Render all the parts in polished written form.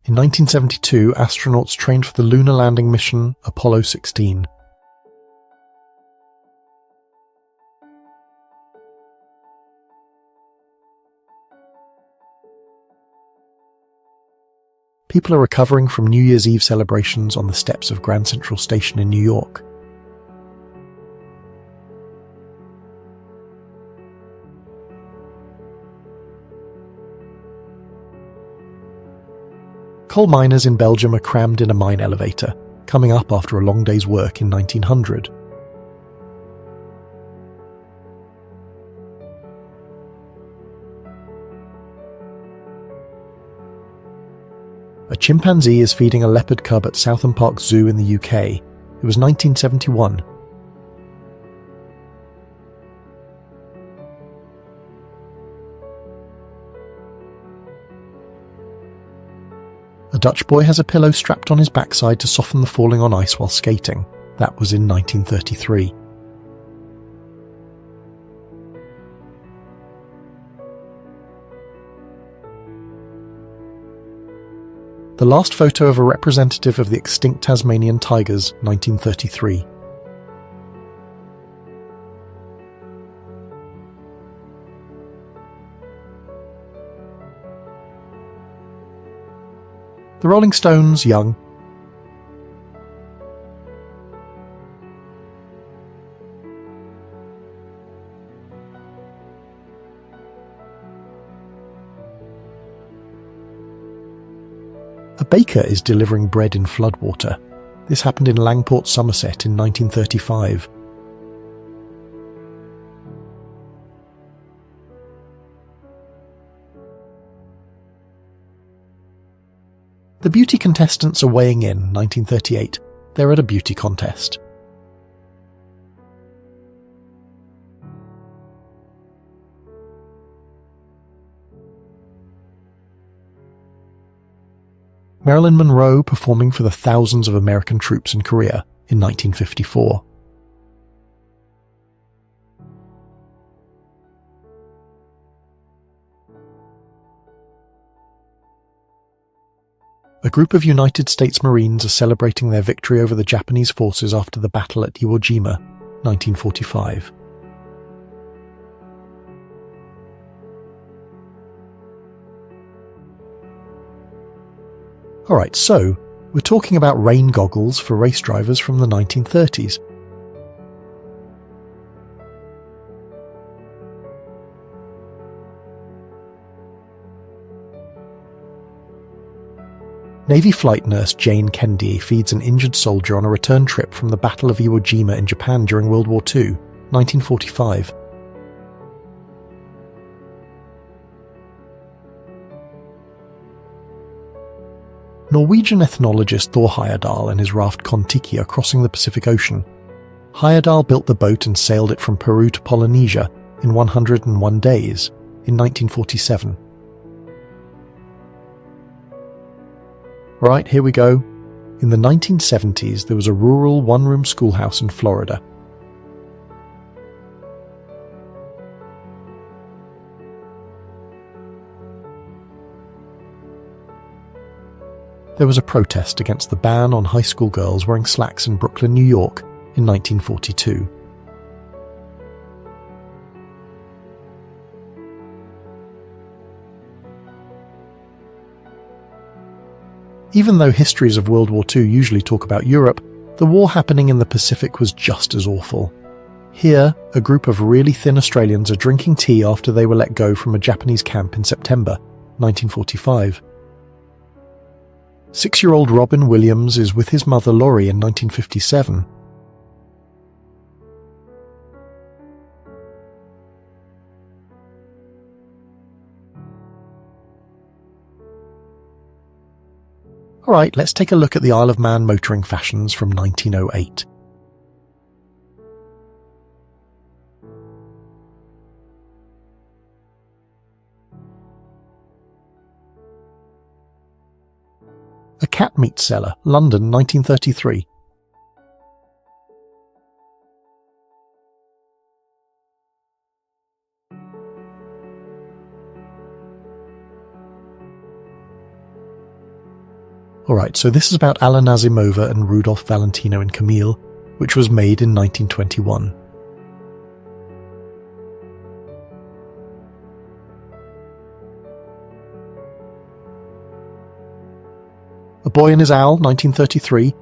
In 1972, astronauts trained for the lunar landing mission Apollo 16. People are recovering from New Year's Eve celebrations on the steps of Grand Central Station in New York. Coal miners in Belgium are crammed in a mine elevator, coming up after a long day's work in 1900. A chimpanzee is feeding a leopard cub at Southern Park Zoo in the UK. It was 1971. A Dutch boy has a pillow strapped on his backside to soften the falling on ice while skating. That was in 1933. The last photo of a representative of the extinct Tasmanian tigers, 1933. The Rolling Stones, young. A baker is delivering bread in floodwater. This happened in Langport, Somerset in 1935. The beauty contestants are weighing in, 1938. They're at a beauty contest. Marilyn Monroe performing for the thousands of American troops in Korea in 1954. A group of United States Marines are celebrating their victory over the Japanese forces after the battle at Iwo Jima, 1945. Alright, so, we're talking about rain goggles for race drivers from the 1930s. Navy flight nurse Jane Kennedy feeds an injured soldier on a return trip from the Battle of Iwo Jima in Japan during World War II, 1945. Norwegian ethnologist Thor Heyerdahl and his raft Kon-Tiki are crossing the Pacific Ocean. Heyerdahl built the boat and sailed it from Peru to Polynesia in 101 days, in 1947. Right, here we go. In the 1970s, there was a rural one-room schoolhouse in Florida. There was a protest against the ban on high school girls wearing slacks in Brooklyn, New York, in 1942. Even though histories of World War II usually talk about Europe, the war happening in the Pacific was just as awful. Here, a group of really thin Australians are drinking tea after they were let go from a Japanese camp in September 1945. 6-year-old Robin Williams is with his mother Laurie in 1957. Alright, let's take a look at the Isle of Man motoring fashions from 1908. A cat meat seller, London, 1933. Alright, so this is about Anna Nazimova and Rudolph Valentino in Camille, which was made in 1921. A Boy and His Owl, 1933.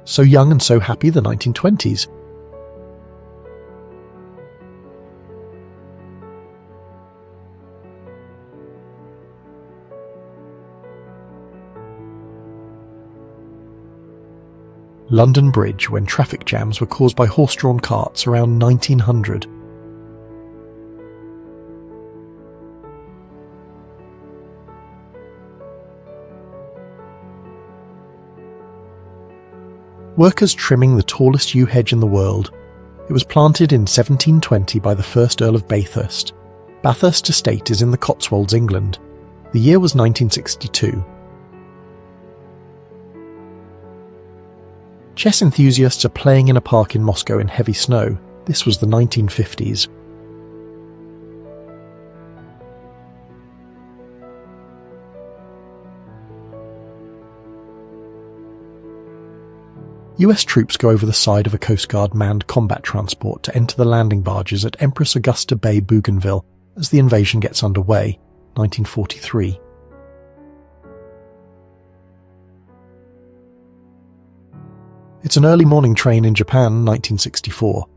So Young and So Happy, the 1920s. London Bridge, when traffic jams were caused by horse-drawn carts around 1900. Workers trimming the tallest yew hedge in the world. It was planted in 1720 by the first Earl of Bathurst. Bathurst Estate is in the Cotswolds, England. The year was 1962. Chess enthusiasts are playing in a park in Moscow in heavy snow. This was the 1950s. US troops go over the side of a Coast Guard manned combat transport to enter the landing barges at Empress Augusta Bay, Bougainville, as the invasion gets underway, 1943. It's an early morning train in Japan, 1964.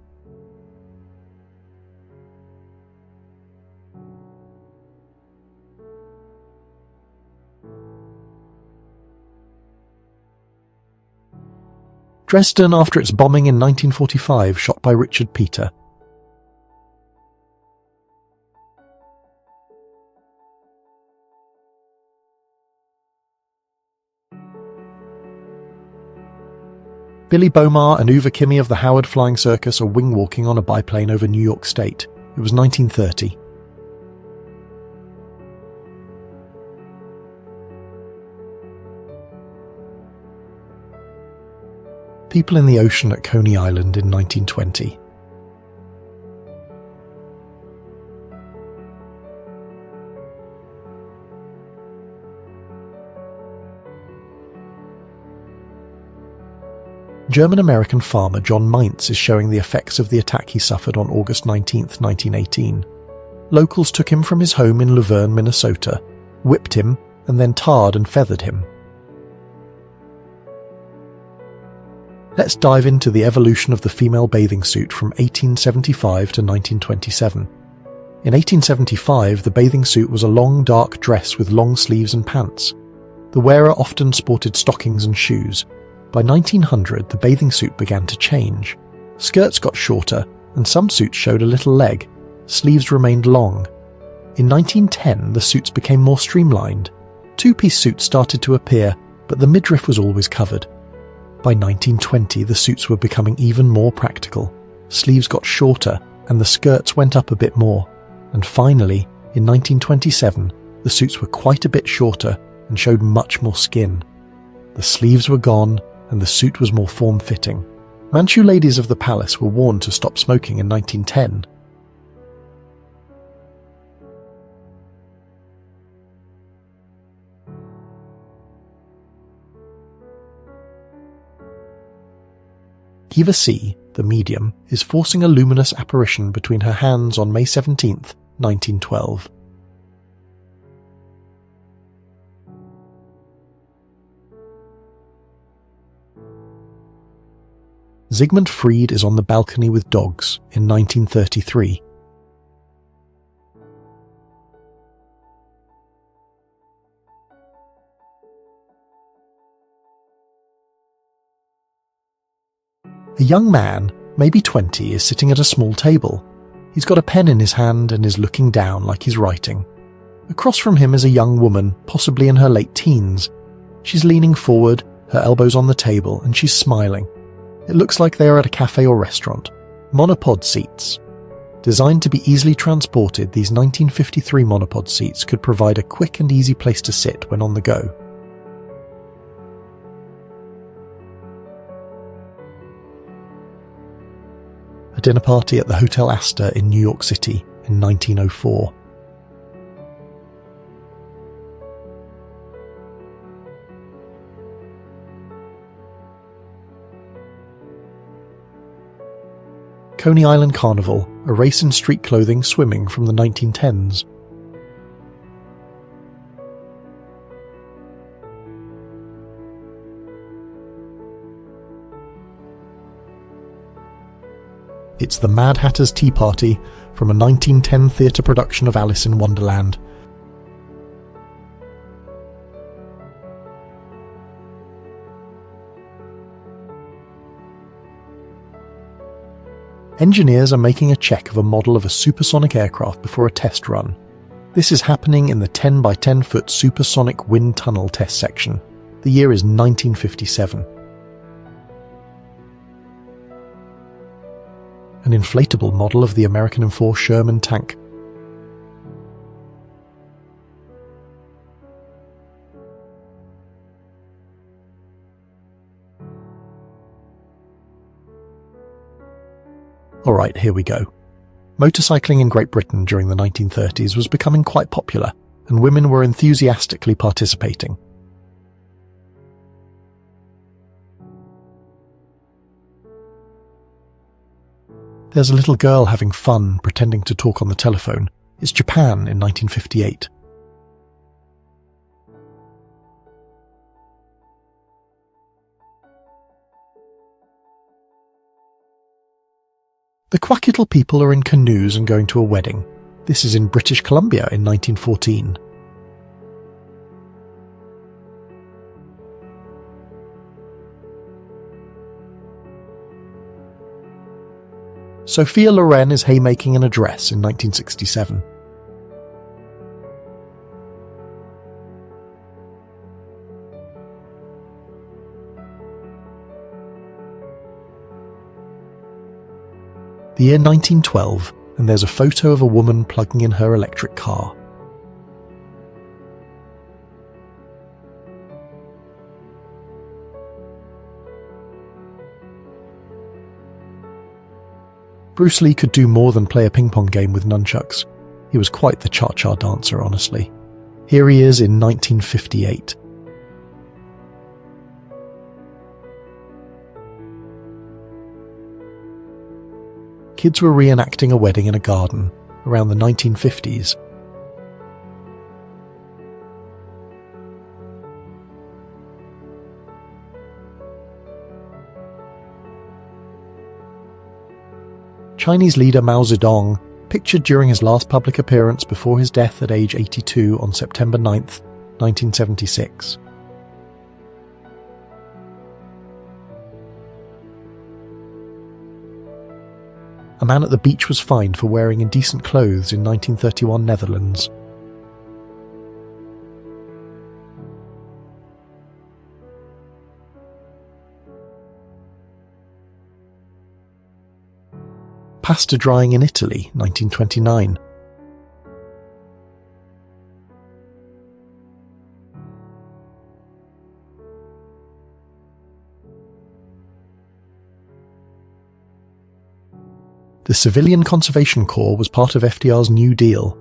Dresden after its bombing in 1945, shot by Richard Peter. Billy Bomar and Uwe Kimmey of the Howard Flying Circus are wing-walking on a biplane over New York State. It was 1930. People in the ocean at Coney Island in 1920. German-American farmer John Meintz is showing the effects of the attack he suffered on August 19, 1918. Locals took him from his home in Luverne, Minnesota, whipped him, and then tarred and feathered him. Let's dive into the evolution of the female bathing suit from 1875 to 1927. In 1875, the bathing suit was a long, dark dress with long sleeves and pants. The wearer often sported stockings and shoes. By 1900, the bathing suit began to change. Skirts got shorter, and some suits showed a little leg. Sleeves remained long. In 1910, the suits became more streamlined. Two-piece suits started to appear, but the midriff was always covered. By 1920, the suits were becoming even more practical. Sleeves got shorter, and the skirts went up a bit more. And finally, in 1927, the suits were quite a bit shorter and showed much more skin. The sleeves were gone, and the suit was more form-fitting. Manchu ladies of the palace were warned to stop smoking in 1910. Eva C., the medium, is forcing a luminous apparition between her hands on May 17, 1912. Sigmund Freud is on the balcony with dogs in 1933. A young man, maybe 20, is sitting at a small table. He's got a pen in his hand and is looking down like he's writing. Across from him is a young woman, possibly in her late teens. She's leaning forward, her elbows on the table, and she's smiling. It looks like they are at a cafe or restaurant. Monopod seats. Designed to be easily transported, these 1953 monopod seats could provide a quick and easy place to sit when on the go. a dinner party at the Hotel Astor in New York City in 1904. Coney Island Carnival, a race in street clothing swimming from the 1910s. It's the Mad Hatter's Tea Party from a 1910 theatre production of Alice in Wonderland. Engineers are making a check of a model of a supersonic aircraft before a test run. This is happening in the 10 by 10 foot supersonic wind tunnel test section. The year is 1957. An inflatable model of the American M4 Sherman tank. Alright, here we go. Motorcycling in Great Britain during the 1930s was becoming quite popular, and women were enthusiastically participating. There's a little girl having fun pretending to talk on the telephone. It's Japan in 1958. The Kwakiutl people are in canoes and going to a wedding. This is in British Columbia in 1914. Sophia Loren is haymaking an address in 1967. The year 1912, and there's a photo of a woman plugging in her electric car. Bruce Lee could do more than play a ping-pong game with nunchucks. He was quite the cha-cha dancer, honestly. Here he is in 1958. Kids were reenacting a wedding in a garden around the 1950s. Chinese leader Mao Zedong, pictured during his last public appearance before his death at age 82 on September 9, 1976. A man at the beach was fined for wearing indecent clothes in 1931 Netherlands. Pasta drying in Italy, 1929. The Civilian Conservation Corps was part of FDR's New Deal.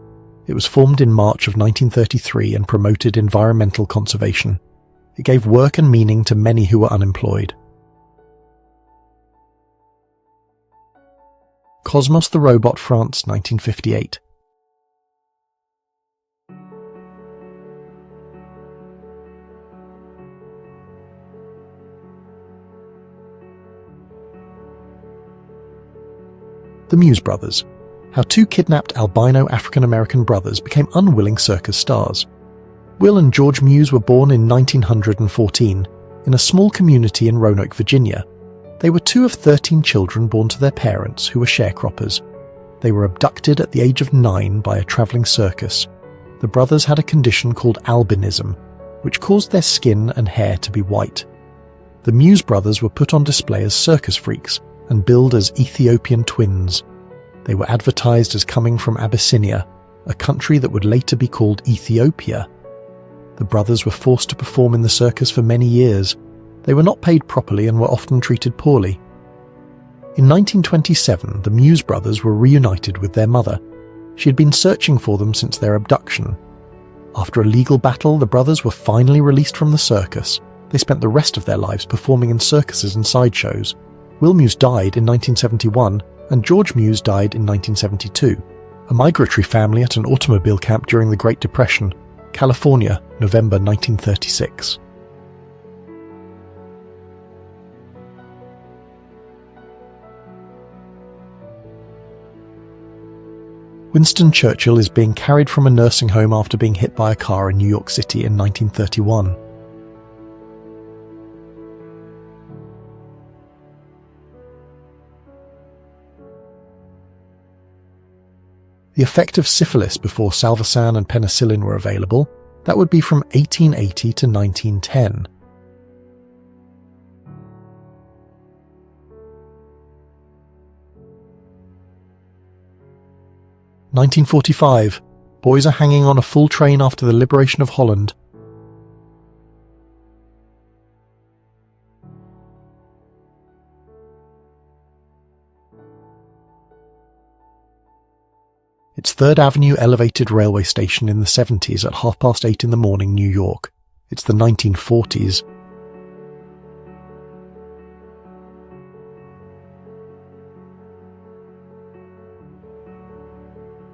It was formed in March of 1933 and promoted environmental conservation. It gave work and meaning to many who were unemployed. Cosmos the Robot, France, 1958. The Muse Brothers. How two kidnapped albino African-American brothers became unwilling circus stars. Will and George Muse were born in 1914 in a small community in Roanoke, Virginia. They were two of 13 children born to their parents who were sharecroppers. They were abducted at the age of 9 by a travelling circus. The brothers had a condition called albinism, which caused their skin and hair to be white. The Muse brothers were put on display as circus freaks and billed as Ethiopian twins. They were advertised as coming from Abyssinia, a country that would later be called Ethiopia. The brothers were forced to perform in the circus for many years. They were not paid properly and were often treated poorly. In 1927, the Muse brothers were reunited with their mother. She had been searching for them since their abduction. After a legal battle, the brothers were finally released from the circus. They spent the rest of their lives performing in circuses and sideshows. Will Muse died in 1971, and George Muse died in 1972. A migratory family at an automobile camp during the Great Depression, California, November 1936. Winston Churchill is being carried from a nursing home after being hit by a car in New York City in 1931. The effect of syphilis before salvarsan and penicillin were available, that would be from 1880 to 1910. (1945) Boys are hanging on a full train after the liberation of Holland. It's 3rd Avenue elevated railway station in the 70s at 8:30 in the morning, New York. It's the 1940s.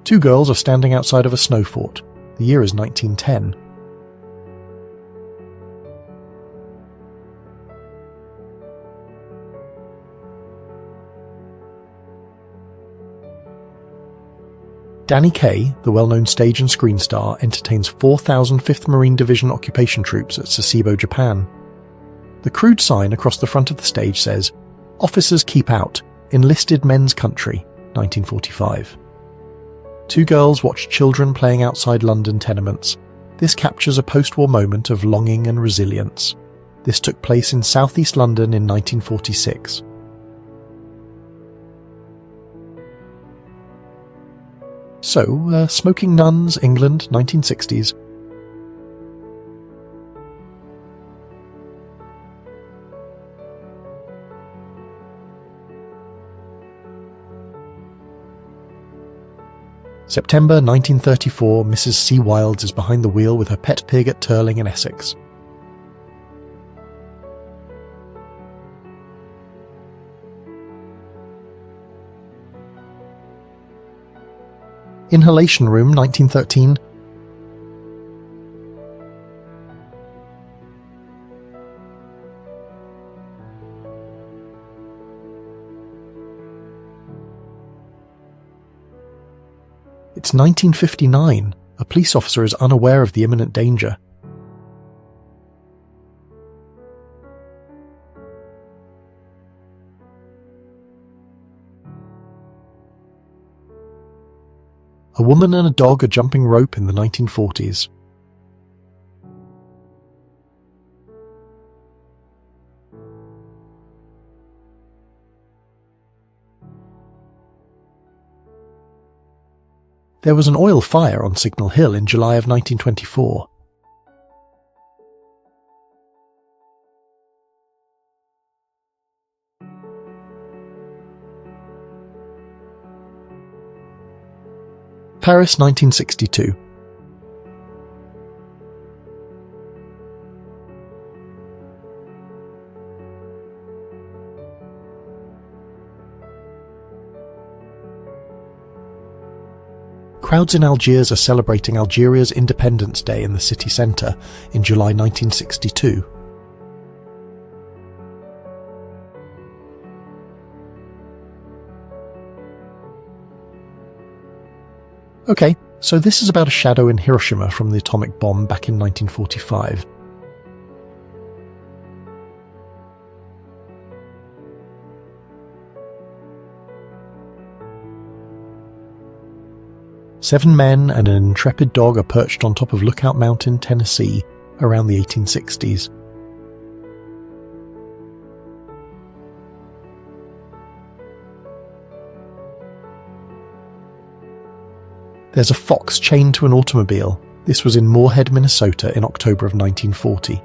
Two girls are standing outside of a snow fort. The year is 1910. Danny Kaye, the well-known stage and screen star, entertains 4,000 5th Marine Division occupation troops at Sasebo, Japan. The crude sign across the front of the stage says, "Officers keep out, enlisted men's country, 1945. Two girls watch children playing outside London tenements. This captures a post-war moment of longing and resilience. This took place in southeast London in 1946. So, Smoking Nuns, England, 1960s. September 1934, Mrs. C. Wilds is behind the wheel with her pet pig at Turling in Essex. Inhalation Room, 1913. It's 1959. A police officer is unaware of the imminent danger. A woman and a dog are jumping rope in the 1940s. There was an oil fire on Signal Hill in July of 1924. Paris, 1962. Crowds in Algiers are celebrating Algeria's Independence Day in the city centre in July 1962. Okay, so this is about a shadow in Hiroshima from the atomic bomb back in 1945. Seven men and an intrepid dog are perched on top of Lookout Mountain, Tennessee, around the 1860s. There's a fox chained to an automobile. This was in Moorhead, Minnesota in October of 1940.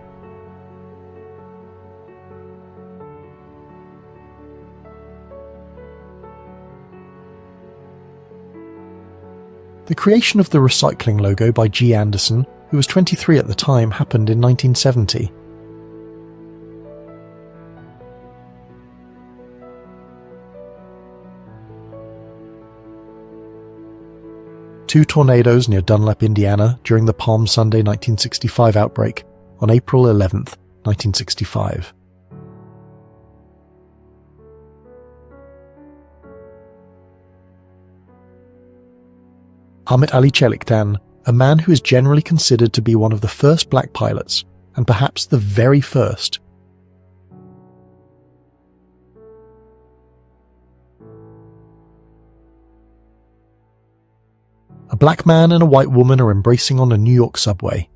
The creation of the recycling logo by G. Anderson, who was 23 at the time, happened in 1970. Two tornadoes near Dunlap, Indiana, during the Palm Sunday 1965 outbreak on April 11th, 1965. Amit Ali Chelikdan, a man who is generally considered to be one of the first black pilots, and perhaps the very first. A black man and a white woman are embracing on a New York subway.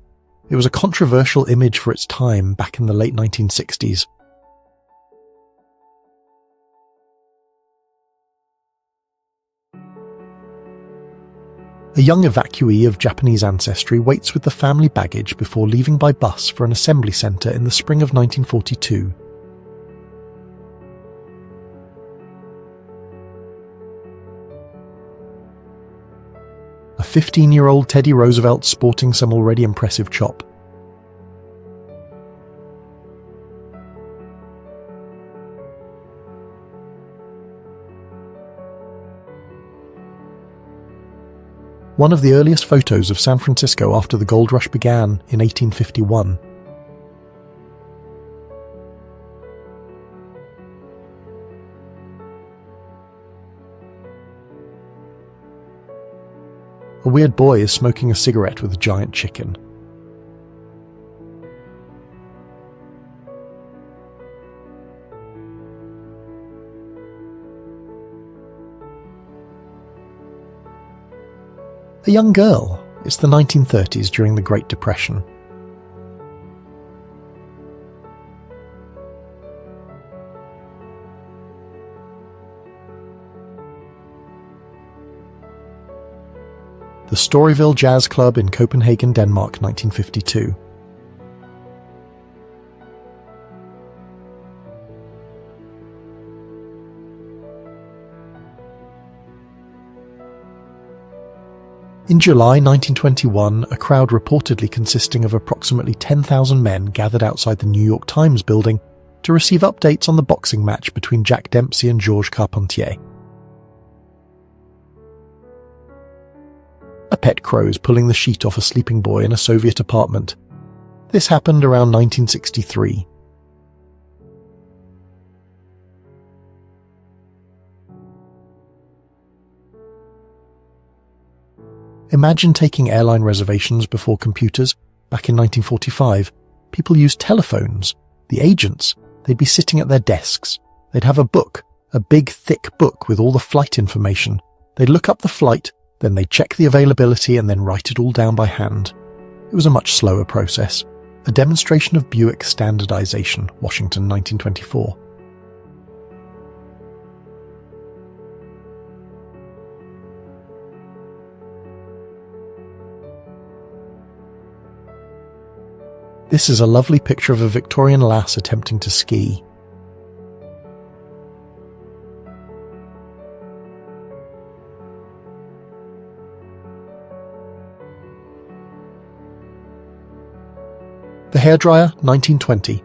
It was a controversial image for its time back in the late 1960s. A young evacuee of Japanese ancestry waits with the family baggage before leaving by bus for an assembly centre in the spring of 1942. A 15-year-old Teddy Roosevelt sporting some already impressive chop. One of the earliest photos of San Francisco after the gold rush began in 1851. A weird boy is smoking a cigarette with a giant chicken. A young girl. It's the 1930s during the Great Depression. The Storyville Jazz Club in Copenhagen, Denmark, 1952. In July 1921, a crowd reportedly consisting of approximately 10,000 men gathered outside the New York Times building to receive updates on the boxing match between Jack Dempsey and Georges Carpentier. A pet crow is pulling the sheet off a sleeping boy in a Soviet apartment. This happened around 1963. Imagine taking airline reservations before computers. Back in 1945, people used telephones. The agents, they'd be sitting at their desks. They'd have a book, a big thick book with all the flight information. They'd look up the flight, then they'd check the availability and then write it all down by hand. It was a much slower process. A demonstration of Buick standardization, Washington, 1924. This is a lovely picture of a Victorian lass attempting to ski. The hairdryer, 1920.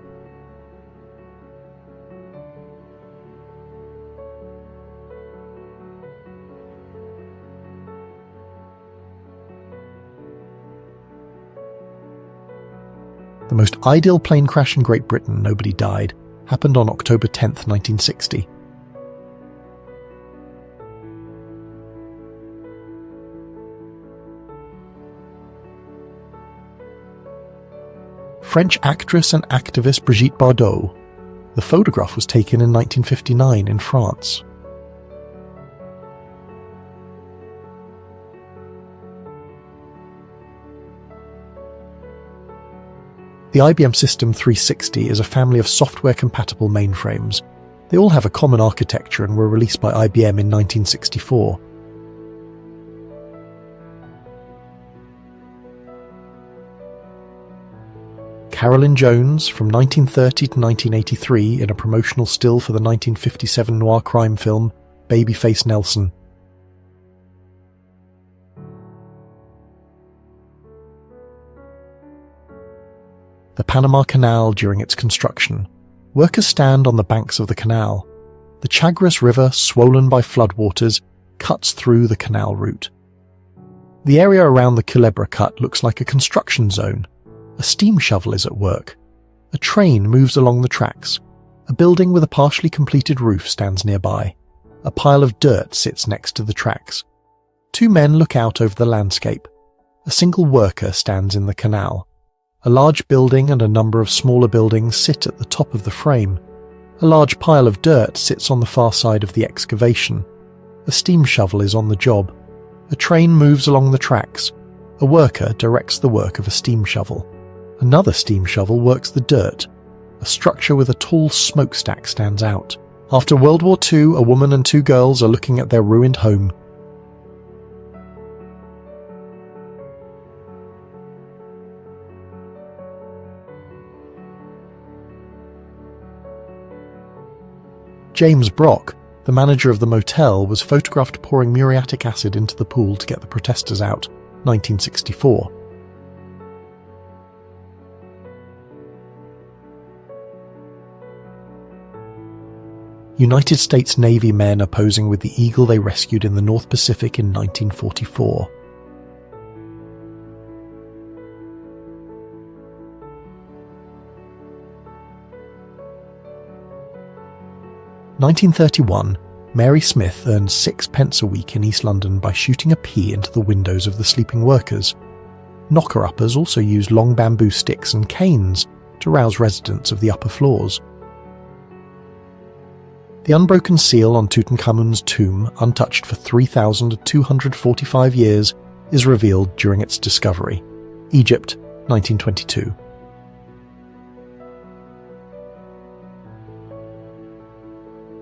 The most ideal plane crash in Great Britain, nobody died, happened on October 10th, 1960. French actress and activist Brigitte Bardot. The photograph was taken in 1959 in France. The IBM System 360 is a family of software-compatible mainframes. They all have a common architecture and were released by IBM in 1964. Carolyn Jones, from 1930 to 1983, in a promotional still for the 1957 noir crime film Babyface Nelson. Panama Canal during its construction. Workers stand on the banks of the canal. The Chagres River, swollen by floodwaters, cuts through the canal route. The area around the Culebra Cut looks like a construction zone. A steam shovel is at work. A train moves along the tracks. A building with a partially completed roof stands nearby. A pile of dirt sits next to the tracks. Two men look out over the landscape. A single worker stands in the canal. A large building and a number of smaller buildings sit at the top of the frame. A large pile of dirt sits on the far side of the excavation. A steam shovel is on the job. A train moves along the tracks. A worker directs the work of a steam shovel. Another steam shovel works the dirt. A structure with a tall smokestack stands out. After World War II, a woman and two girls are looking at their ruined home. James Brock, the manager of the motel, was photographed pouring muriatic acid into the pool to get the protesters out, 1964. United States Navy men are posing with the eagle they rescued in the North Pacific in 1944. In 1931, Mary Smith earned 6 pence a week in East London by shooting a pea into the windows of the sleeping workers. Knocker-uppers also used long bamboo sticks and canes to rouse residents of the upper floors. The unbroken seal on Tutankhamun's tomb, untouched for 3,245 years, is revealed during its discovery. Egypt, 1922.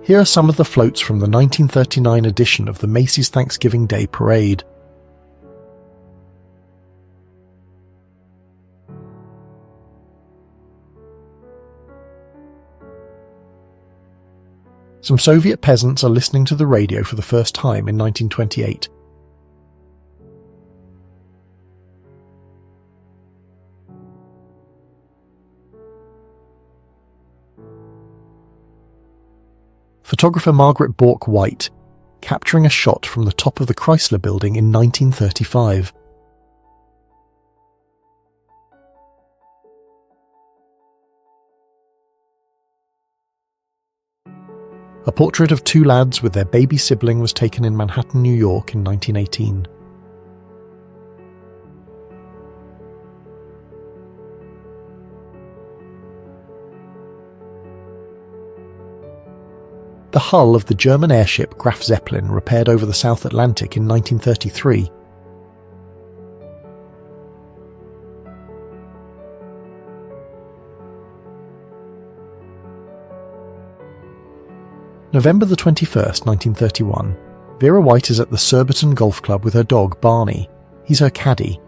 Here are some of the floats from the 1939 edition of the Macy's Thanksgiving Day Parade. Some Soviet peasants are listening to the radio for the first time in 1928. Photographer Margaret Bourke White, capturing a shot from the top of the Chrysler Building in 1935. A portrait of two lads with their baby sibling was taken in Manhattan, New York in 1918. The hull of the German airship Graf Zeppelin repaired over the South Atlantic in 1933. November the 21st, 1931. Vera White is at the Surbiton Golf Club with her dog Barney. He's her caddy.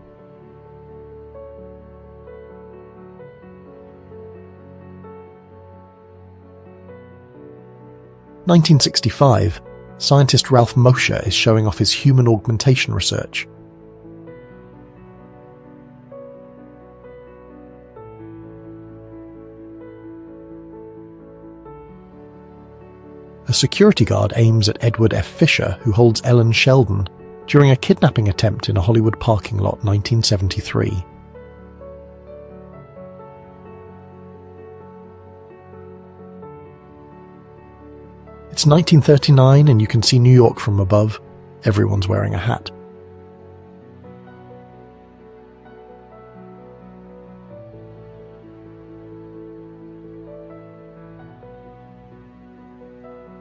In 1965, scientist Ralph Mosher is showing off his human augmentation research. A security guard aims at Edward F. Fisher, who holds Ellen Sheldon, during a kidnapping attempt in a Hollywood parking lot, 1973. It's 1939 and you can see New York from above. Everyone's wearing a hat.